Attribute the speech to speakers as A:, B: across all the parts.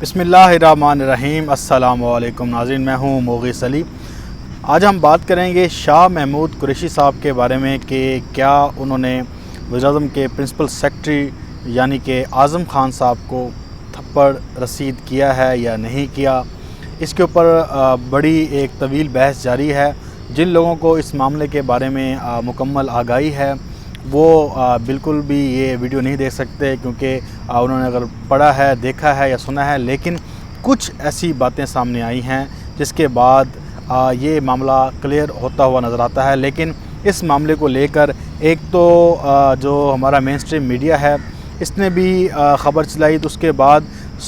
A: بسم اللہ الرحمن الرحیم۔ السلام علیکم ناظرین، میں ہوں مغیث علی۔ آج ہم بات کریں گے شاہ محمود قریشی صاحب کے بارے میں کہ کیا انہوں نے وزیراعظم کے پرنسپل سیکرٹری یعنی کہ اعظم خان صاحب کو تھپڑ رسید کیا ہے یا نہیں کیا۔ اس کے اوپر بڑی ایک طویل بحث جاری ہے۔ جن لوگوں کو اس معاملے کے بارے میں مکمل آگاہی ہے وہ بالکل بھی یہ ویڈیو نہیں دیکھ سکتے، کیونکہ انہوں نے اگر پڑھا ہے، دیکھا ہے یا سنا ہے، لیکن کچھ ایسی باتیں سامنے آئی ہیں جس کے بعد یہ معاملہ کلیئر ہوتا ہوا نظر آتا ہے۔ لیکن اس معاملے کو لے کر ایک تو جو ہمارا مین اسٹریم میڈیا ہے اس نے بھی خبر چلائی، تو اس کے بعد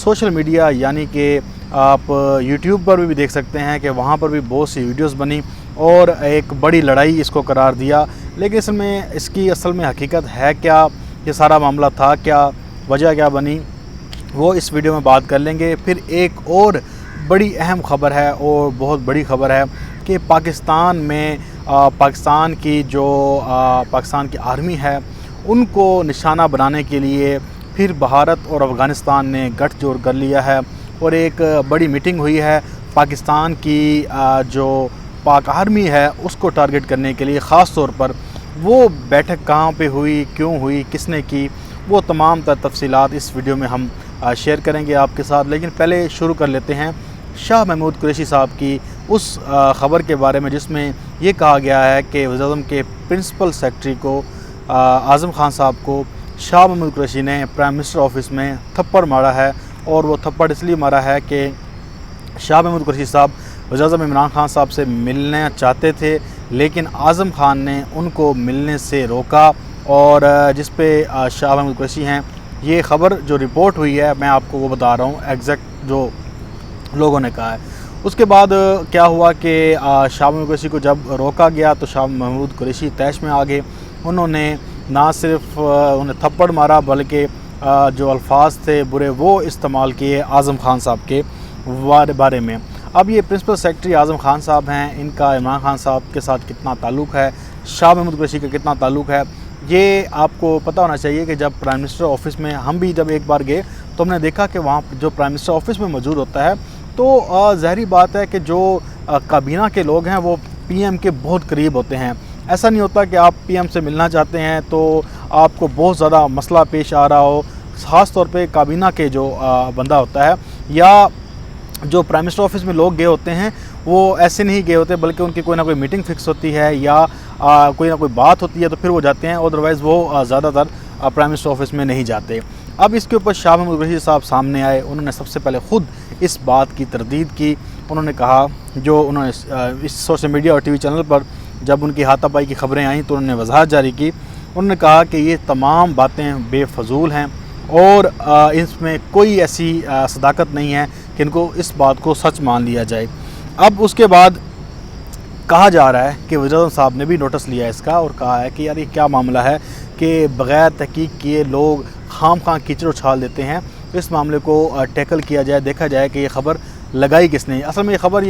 A: سوشل میڈیا یعنی کہ آپ یوٹیوب پر بھی دیکھ سکتے ہیں کہ وہاں پر بھی بہت سی ویڈیوز بنی اور ایک بڑی لڑائی اس کو قرار دیا۔ لیکن اس کی اصل میں حقیقت ہے کیا، یہ سارا معاملہ تھا کیا، وجہ کیا بنی، وہ اس ویڈیو میں بات کر لیں گے۔ پھر ایک اور بڑی اہم خبر ہے اور بہت بڑی خبر ہے کہ پاکستان میں پاکستان کی آرمی ہے، ان کو نشانہ بنانے کے لیے پھر بھارت اور افغانستان نے گٹھ جوڑ کر لیا ہے اور ایک بڑی میٹنگ ہوئی ہے پاکستان کی جو پاک آرمی ہے اس کو ٹارگٹ کرنے کے لیے۔ خاص طور پر وہ بیٹھک کہاں پہ ہوئی، کیوں ہوئی، کس نے کی، وہ تمام تفصیلات اس ویڈیو میں ہم شیئر کریں گے آپ کے ساتھ۔ لیکن پہلے شروع کر لیتے ہیں شاہ محمود قریشی صاحب کی اس خبر کے بارے میں جس میں یہ کہا گیا ہے کہ وزیراعظم کے پرنسپل سیکرٹری کو اعظم خان صاحب کو شاہ محمود قریشی نے پرائم منسٹر آفس میں تھپڑ مارا ہے، اور وہ تھپڑ اس لیے مارا ہے کہ شاہ محمود قریشی صاحب وزیراعظم عمران خان صاحب سے ملنا چاہتے تھے، لیکن اعظم خان نے ان کو ملنے سے روکا، اور جس پہ شاہ محمود قریشی ہیں۔ یہ خبر جو رپورٹ ہوئی ہے میں آپ کو وہ بتا رہا ہوں ایگزیکٹ جو لوگوں نے کہا ہے۔ اس کے بعد کیا ہوا کہ شاہ محمود قریشی کو جب روکا گیا تو شاہ محمود قریشی طیش میں آ گئے۔ انہوں نے نہ صرف انہیں تھپڑ مارا بلکہ جو الفاظ تھے برے وہ استعمال کیے اعظم خان صاحب کے بارے میں۔ اب یہ پرنسپل سیکرٹری اعظم خان صاحب ہیں، ان کا عمران خان صاحب کے ساتھ کتنا تعلق ہے، شاہ محمود قریشی کا کتنا تعلق ہے، یہ آپ کو پتہ ہونا چاہیے کہ جب پرائم منسٹر آفس میں ہم بھی جب ایک بار گئے تو ہم نے دیکھا کہ وہاں جو پرائم منسٹر آفس میں موجود ہوتا ہے تو ظاہری بات ہے کہ جو کابینہ کے لوگ ہیں وہ پی ایم کے بہت قریب ہوتے ہیں۔ ایسا نہیں ہوتا کہ آپ پی ایم سے ملنا چاہتے ہیں تو آپ کو بہت زیادہ مسئلہ پیش آ رہا ہو، خاص طور پہ کابینہ کے جو بندہ ہوتا ہے یا جو پرائم منسٹر آفس میں لوگ گئے ہوتے ہیں وہ ایسے نہیں گئے ہوتے، بلکہ ان کی کوئی نہ کوئی میٹنگ فکس ہوتی ہے یا کوئی نہ کوئی بات ہوتی ہے تو پھر وہ جاتے ہیں، ادروائز وہ زیادہ تر پرائم منسٹر آفس میں نہیں جاتے۔ اب اس کے اوپر شاہ محمود قریشی صاحب سامنے آئے، انہوں نے سب سے پہلے خود اس بات کی تردید کی۔ انہوں نے کہا، جو انہوں نے اس سوشل میڈیا اور ٹی وی چینل پر جب ان کی ہاتھا پائی کی خبریں آئیں تو انہوں نے وضاحت جاری کی۔ انہوں نے کہا کہ یہ تمام باتیں بے فضول ہیں اور اس میں کوئی ایسی صداقت نہیں ہے کہ ان کو اس بات کو سچ مان لیا جائے۔ اب اس کے بعد کہا جا رہا ہے کہ وزیراعظم صاحب نے بھی نوٹس لیا اس کا اور کہا ہے کہ یار یہ کیا معاملہ ہے کہ بغیر تحقیق کیے لوگ خام خواہ کیچڑ اچھال دیتے ہیں، تو اس معاملے کو ٹیکل کیا جائے، دیکھا جائے کہ یہ خبر لگائی کس نے۔ اصل میں یہ خبر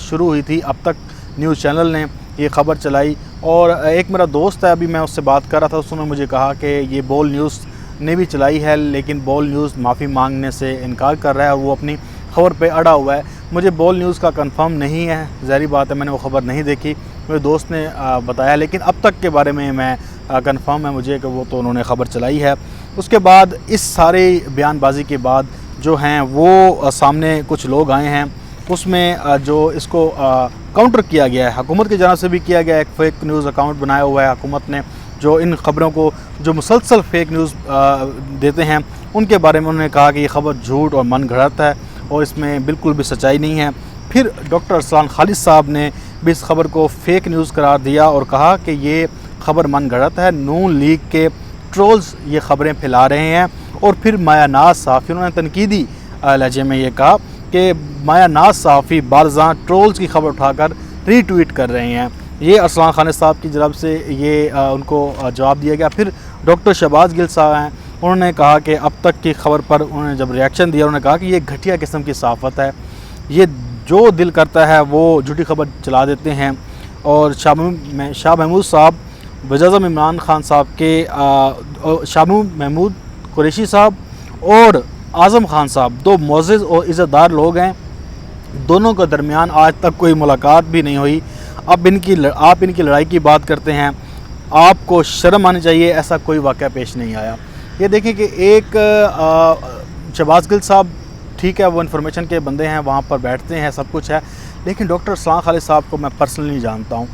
A: شروع ہوئی تھی، اب تک نیوز چینل نے یہ خبر چلائی، اور ایک میرا دوست ہے، ابھی میں اس سے بات کر رہا تھا، اس نے مجھے کہا کہ یہ بول نیوز نے بھی چلائی ہے، لیکن بول نیوز معافی مانگنے سے انکار کر رہا ہے اور وہ اپنی خبر پہ اڑا ہوا ہے۔ مجھے بول نیوز کا کنفرم نہیں ہے، ظاہری بات ہے میں نے وہ خبر نہیں دیکھی، میرے دوست نے بتایا، لیکن اب تک کے بارے میں کنفرم ہے مجھے کہ وہ تو انہوں نے خبر چلائی ہے۔ اس کے بعد اس سارے بیان بازی کے بعد جو ہیں وہ سامنے کچھ لوگ آئے ہیں، اس میں جو اس کو کاؤنٹر کیا گیا ہے، حکومت کی جانب سے بھی کیا گیا ہے، ایک فیک نیوز اکاؤنٹ بنایا ہوا ہے حکومت نے جو ان خبروں کو جو مسلسل فیک نیوز دیتے ہیں ان کے بارے میں انہوں نے کہا کہ یہ خبر جھوٹ اور من گھڑت ہے اور اس میں بالکل بھی سچائی نہیں ہے۔ پھر ڈاکٹر ارسلان خالد صاحب نے بھی اس خبر کو فیک نیوز قرار دیا اور کہا کہ یہ خبر من گھڑت ہے، نون لیگ کے ٹرولز یہ خبریں پھیلا رہے ہیں۔ اور پھر مایا ناز صحافی، انہوں نے تنقیدی لہجے میں یہ کہا کہ مایا ناز صحافی بارزاں ٹرولز کی خبر اٹھا کر ری ٹویٹ کر رہے ہیں۔ یہ ارسلان خالد صاحب کی جانب سے یہ ان کو جواب دیا گیا۔ پھر ڈاکٹر شہباز گل صاحب ہیں، انہوں نے کہا کہ اب تک کی خبر پر انہوں نے جب ریاکشن دیا، انہوں نے کہا کہ یہ گھٹیا قسم کی صحافت ہے، یہ جو دل کرتا ہے وہ جھوٹی خبر چلا دیتے ہیں۔ اور شاہ محمود صاحب وزیراعظم عمران خان صاحب کے شاہ محمود قریشی صاحب اور اعظم خان صاحب دو معزز اور عزت دار لوگ ہیں، دونوں کے درمیان آج تک کوئی ملاقات بھی نہیں ہوئی. اب آپ ان کی لڑائی کی بات کرتے ہیں، آپ کو شرم آنی چاہیے. ایسا کوئی واقعہ پیش نہیں آیا. یہ دیکھیں کہ ایک شہباز گل صاحب ٹھیک ہے وہ انفارمیشن کے بندے ہیں، وہاں پر بیٹھتے ہیں، سب کچھ ہے، لیکن ڈاکٹر ارسلان خالد صاحب کو میں پرسنلی جانتا ہوں.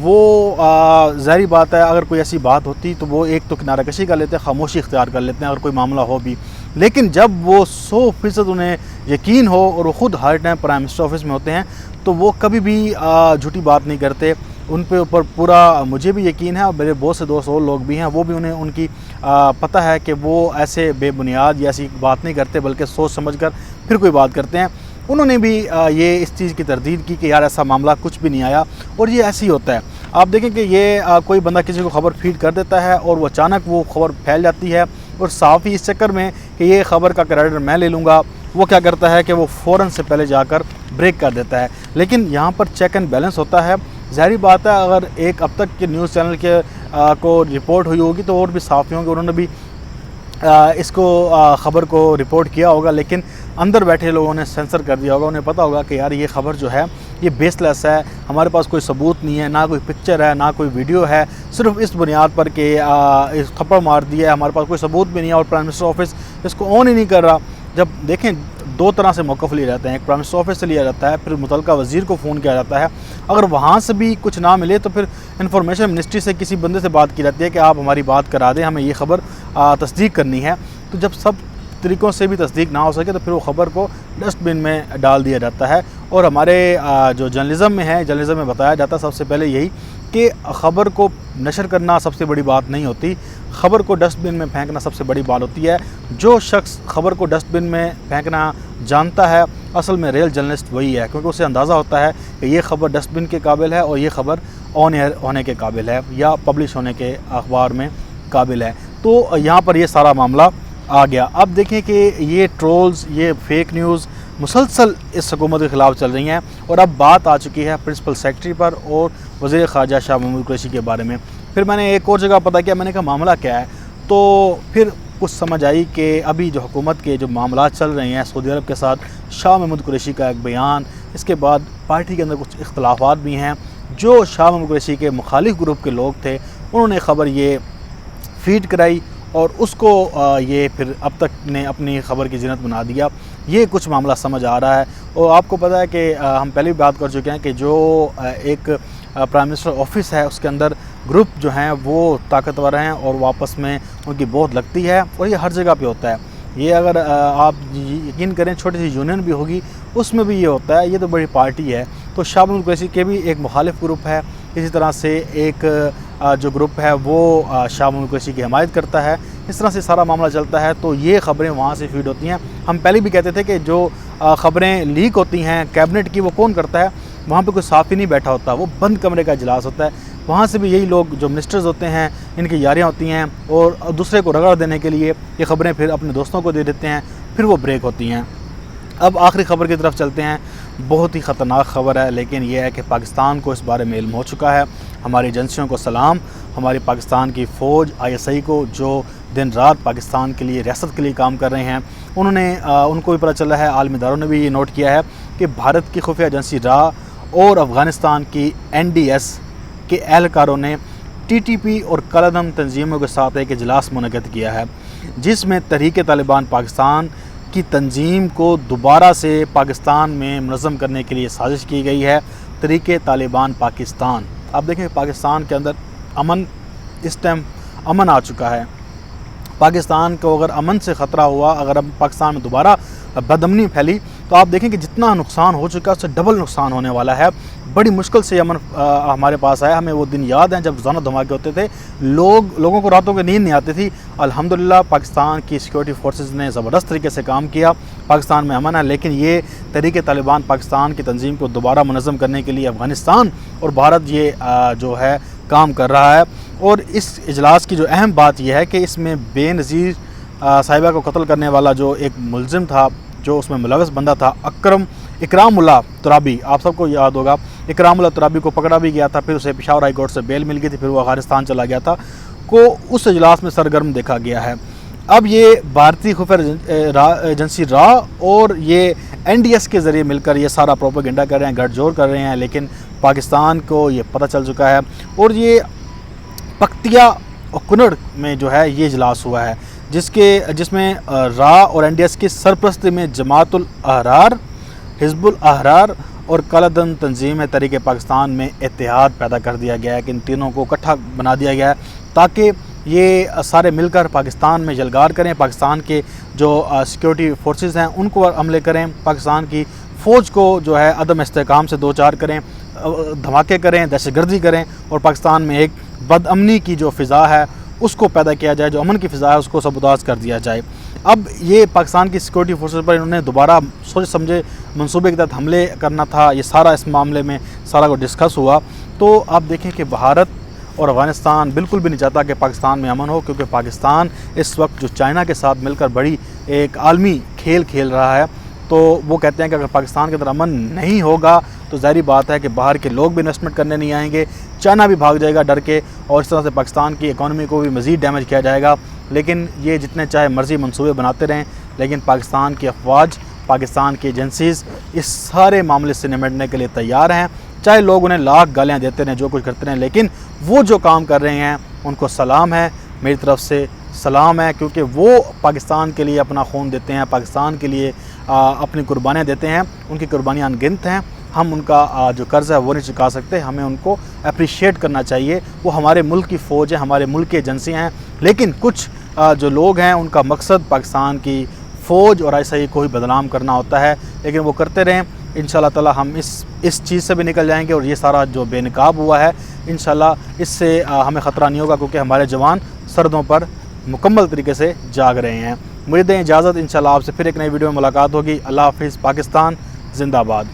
A: وہ ظاہری بات ہے اگر کوئی ایسی بات ہوتی تو وہ ایک تو کنارہ کشی کر لیتے ہیں، خاموشی اختیار کر لیتے ہیں اگر کوئی معاملہ ہو بھی. لیکن جب وہ 100% انہیں یقین ہو اور وہ خود ہر ٹائم پرائم منسٹر آفس میں ہوتے ہیں تو وہ کبھی بھی جھوٹی بات نہیں کرتے. ان پہ اوپر پورا مجھے بھی یقین ہے اور میرے بہت سے دوست اور لوگ بھی ہیں، وہ بھی انہیں ان کی پتہ ہے کہ وہ ایسے بے بنیاد یا ایسی بات نہیں کرتے بلکہ سوچ سمجھ کر پھر کوئی بات کرتے ہیں. انہوں نے بھی یہ اس چیز کی تردید کی کہ یار ایسا معاملہ کچھ بھی نہیں آیا اور یہ ایسے ہی ہوتا ہے. آپ دیکھیں کہ یہ کوئی بندہ کسی کو خبر فیڈ کر دیتا ہے اور وہ اچانک وہ خبر پھیل جاتی ہے اور صحافی اس چکر میں کہ یہ خبر کا کریڈٹ میں لے لوں گا، وہ کیا کرتا ہے کہ وہ فوراً سے پہلے جا کر بریک کر دیتا ہے. لیکن یہاں پر چیک اینڈ بیلنس ہوتا ہے. ظاہری بات ہے اگر ایک اب تک کے نیوز چینل کے کو رپورٹ ہوئی ہوگی تو اور بھی صحافی ہوں گے، انہوں نے بھی اس کو خبر کو رپورٹ کیا ہوگا، لیکن اندر بیٹھے لوگوں نے سینسر کر دیا ہوگا. انہیں پتہ ہوگا کہ یار یہ خبر جو ہے یہ بیس لیس ہے، ہمارے پاس کوئی ثبوت نہیں ہے، نہ کوئی پکچر ہے، نہ کوئی ویڈیو ہے، صرف اس بنیاد پر کہ اس تھپڑ مار دیا ہے، ہمارے پاس کوئی ثبوت بھی نہیں ہے اور پرائم منسٹر آفس اس کو آن ہی نہیں کر رہا. جب دیکھیں دو طرح سے موقف لیے جاتے ہیں، ایک پرائم منسٹر آفس سے لیا جاتا ہے، پھر متعلقہ وزیر کو فون کیا جاتا ہے. اگر وہاں سے بھی کچھ نہ ملے تو پھر انفارمیشن منسٹری سے کسی بندے سے بات کی جاتی ہے کہ آپ ہماری بات کرا دیں، ہمیں یہ خبر تصدیق کرنی ہے. تو جب سب طریقوں سے بھی تصدیق نہ ہو سکے تو پھر وہ خبر کو ڈسٹ بن میں ڈال دیا جاتا ہے. اور ہمارے جو جرنلزم میں ہے، جرنلزم میں بتایا جاتا ہے سب سے پہلے یہی کہ خبر کو نشر کرنا سب سے بڑی بات نہیں ہوتی، خبر کو ڈسٹ بن میں پھینکنا سب سے بڑی بات ہوتی ہے. جو شخص خبر کو ڈسٹ بن میں پھینکنا جانتا ہے اصل میں ریئل جرنلسٹ وہی ہے، کیونکہ اسے اندازہ ہوتا ہے کہ یہ خبر ڈسٹ بن کے قابل ہے اور یہ خبر آن ایئر ہونے کے قابل ہے یا پبلش ہونے کے اخبار میں قابل ہے. تو یہاں پر یہ سارا معاملہ آ گیا. اب دیکھیں کہ یہ ٹرولز، یہ فیک نیوز مسلسل اس حکومت کے خلاف چل رہی ہیں اور اب بات آ چکی ہے پرنسپل سیکرٹری پر اور وزیر خارجہ شاہ محمود قریشی کے بارے میں. پھر میں نے ایک اور جگہ پتہ کیا، میں نے کہا معاملہ کیا ہے، تو پھر کچھ سمجھ آئی کہ ابھی جو حکومت کے جو معاملات چل رہے ہیں سعودی عرب کے ساتھ، شاہ محمود قریشی کا ایک بیان، اس کے بعد پارٹی کے اندر کچھ اختلافات بھی ہیں. جو شاہ محمود قریشی کے مخالف گروپ کے لوگ تھے انہوں نے خبر یہ فیڈ کرائی اور اس کو یہ پھر اب تک نے اپنی خبر کی زینت بنا دیا. یہ کچھ معاملہ سمجھ آ رہا ہے. اور آپ کو پتہ ہے کہ ہم پہلے بھی بات کر چکے ہیں کہ جو ایک پرائم منسٹر آفس ہے اس کے اندر گروپ جو ہیں وہ طاقتور ہیں اور واپس میں ان کی بہت لگتی ہے اور یہ ہر جگہ پہ ہوتا ہے. یہ اگر آپ یقین کریں چھوٹی سی یونین بھی ہوگی اس میں بھی یہ ہوتا ہے. یہ تو بڑی پارٹی ہے. تو شاہ محمود قریشی کے بھی ایک مخالف گروپ ہے، اسی طرح سے ایک جو گروپ ہے وہ شاہ محمود قریشی کی حمایت کرتا ہے. اس طرح سے سارا معاملہ چلتا ہے. تو یہ خبریں وہاں سے فیڈ ہوتی ہیں. ہم پہلے بھی کہتے تھے کہ جو خبریں لیک ہوتی ہیں کیبنٹ کی وہ کون کرتا ہے، وہاں پہ کوئی صحافی نہیں بیٹھا ہوتا، وہ بند کمرے کا اجلاس ہوتا ہے. وہاں سے بھی یہی لوگ جو منسٹرز ہوتے ہیں ان کی یاریاں ہوتی ہیں اور دوسرے کو رگڑ دینے کے لیے یہ خبریں پھر اپنے دوستوں کو دے دیتے ہیں، پھر وہ بریک ہوتی ہیں. اب آخری خبر کی طرف چلتے ہیں. بہت ہی خطرناک خبر ہے لیکن یہ ہے کہ پاکستان کو اس بارے میں علم ہو چکا ہے. ہماری ایجنسیوں کو سلام، ہماری پاکستان کی فوج ISI کو جو دن رات پاکستان کے لیے، ریاست کے لیے کام کر رہے ہیں، ان کو بھی پتہ چلا ہے، عالمی اداروں نے بھی یہ نوٹ کیا ہے کہ بھارت کی خفیہ ایجنسی را اور افغانستان کی NDS کے اہلکاروں نے TTP اور کالعدم تنظیموں کے ساتھ ایک اجلاس منعقد کیا ہے جس میں تحریک طالبان پاکستان کی تنظیم کو دوبارہ سے پاکستان میں منظم کرنے کے لیے سازش کی گئی ہے. تحریک طالبان پاکستان، آپ دیکھیں پاکستان کے اندر امن، اس ٹائم امن آ چکا ہے. پاکستان کو اگر امن سے خطرہ ہوا، اگر اب پاکستان میں دوبارہ بدامنی پھیلی تو آپ دیکھیں کہ جتنا نقصان ہو چکا ہے اس سے ڈبل نقصان ہونے والا ہے. بڑی مشکل سے امن ہمارے پاس آیا. ہمیں وہ دن یاد ہیں جب روزانہ دھماکے ہوتے تھے، لوگوں کو راتوں کی نیند نہیں آتی تھی. الحمدللہ پاکستان کی سیکورٹی فورسز نے زبردست طریقے سے کام کیا، پاکستان میں امن ہے. لیکن یہ تحریک طالبان پاکستان کی تنظیم کو دوبارہ منظم کرنے کے لیے افغانستان اور بھارت یہ جو ہے کام کر رہا ہے. اور اس اجلاس کی جو اہم بات یہ ہے کہ اس میں بے نظیر صاحبہ کو قتل کرنے والا جو ایک ملزم تھا، جو اس میں ملوث بندہ تھا، اکرام اللہ ترابی، آپ سب کو یاد ہوگا اکرام اللہ ترابی کو پکڑا بھی گیا تھا، پھر اسے پشاور ہائی کورٹ سے بیل مل گئی تھی، پھر وہ افغانستان چلا گیا تھا، کو اس اجلاس میں سرگرم دیکھا گیا ہے. اب یہ بھارتی خفیہ ایجنسی را اور یہ NDS کے ذریعے مل کر یہ سارا پروپیگنڈا کر رہے ہیں، گٹھ جوڑ کر رہے ہیں، لیکن پاکستان کو یہ پتہ چل چکا ہے، اور یہ پکتیا اور کنڑ میں جو ہے یہ اجلاس ہوا ہے، جس میں را اور NDS کی سرپرستی میں جماعت الاحرار، حزب الاحرار اور کالا دن تنظیم تحریک پاکستان میں اتحاد پیدا کر دیا گیا ہے کہ ان تینوں کو اکٹھا بنا دیا گیا ہے تاکہ یہ سارے مل کر پاکستان میں یلغار کریں، پاکستان کے جو سیکیورٹی فورسز ہیں ان کو حملے کریں، پاکستان کی فوج کو جو ہے عدم استحکام سے دوچار کریں، دھماکے کریں، دہشت گردی کریں، اور پاکستان میں ایک بد امنی کی جو فضا ہے اس کو پیدا کیا جائے، جو امن کی فضا ہے اس کو سبوتاژ کر دیا جائے۔ اب یہ پاکستان کی سیکورٹی فورسز پر انہوں نے دوبارہ سوچ سمجھے منصوبے کے تحت حملے کرنا تھا، یہ سارا اس معاملے میں سارا کو ڈسکس ہوا۔ تو آپ دیکھیں کہ بھارت اور افغانستان بالکل بھی نہیں چاہتا کہ پاکستان میں امن ہو، کیونکہ پاکستان اس وقت جو چائنا کے ساتھ مل کر بڑی ایک عالمی کھیل کھیل رہا ہے، تو وہ کہتے ہیں کہ اگر پاکستان کے اندر امن نہیں ہوگا تو ظاہری بات ہے کہ باہر کے لوگ بھی انویسٹمنٹ کرنے نہیں آئیں گے، چائنا بھی بھاگ جائے گا ڈر کے، اور اس طرح سے پاکستان کی اکانومی کو بھی مزید ڈیمیج کیا جائے گا۔ لیکن یہ جتنے چاہے مرضی منصوبے بناتے رہیں، لیکن پاکستان کی افواج، پاکستان کی ایجنسیز اس سارے معاملے سے نمٹنے کے لیے تیار ہیں، چاہے لوگ انہیں لاکھ گالیاں دیتے رہیں، جو کچھ کرتے رہیں، لیکن وہ جو کام کر رہے ہیں ان کو سلام ہے، میری طرف سے سلام ہے، کیونکہ وہ پاکستان کے لیے اپنا خون دیتے ہیں، پاکستان کے لیے اپنی قربانیاں دیتے ہیں، ان کی قربانیاں انگنت ہیں، ہم ان کا جو قرض ہے وہ نہیں چکا سکتے، ہمیں ان کو اپریشیٹ کرنا چاہیے، وہ ہمارے ملک کی فوج ہے، ہمارے ملک کی ایجنسی ہیں، لیکن کچھ جو لوگ ہیں ان کا مقصد پاکستان کی فوج اور ISI کو ہی بدنام کرنا ہوتا ہے، لیکن وہ کرتے رہیں، انشاءاللہ تعالی ہم اس چیز سے بھی نکل جائیں گے، اور یہ سارا جو بے نقاب ہوا ہے انشاءاللہ اس سے ہمیں خطرہ نہیں ہوگا، کیونکہ ہمارے جوان سرحدوں پر مکمل طریقے سے جاگ رہے ہیں۔ مجھے دیں اجازت، انشاءاللہ آپ سے پھر ایک نئی ویڈیو میں ملاقات ہوگی۔ اللہ حافظ، پاکستان زندہ باد۔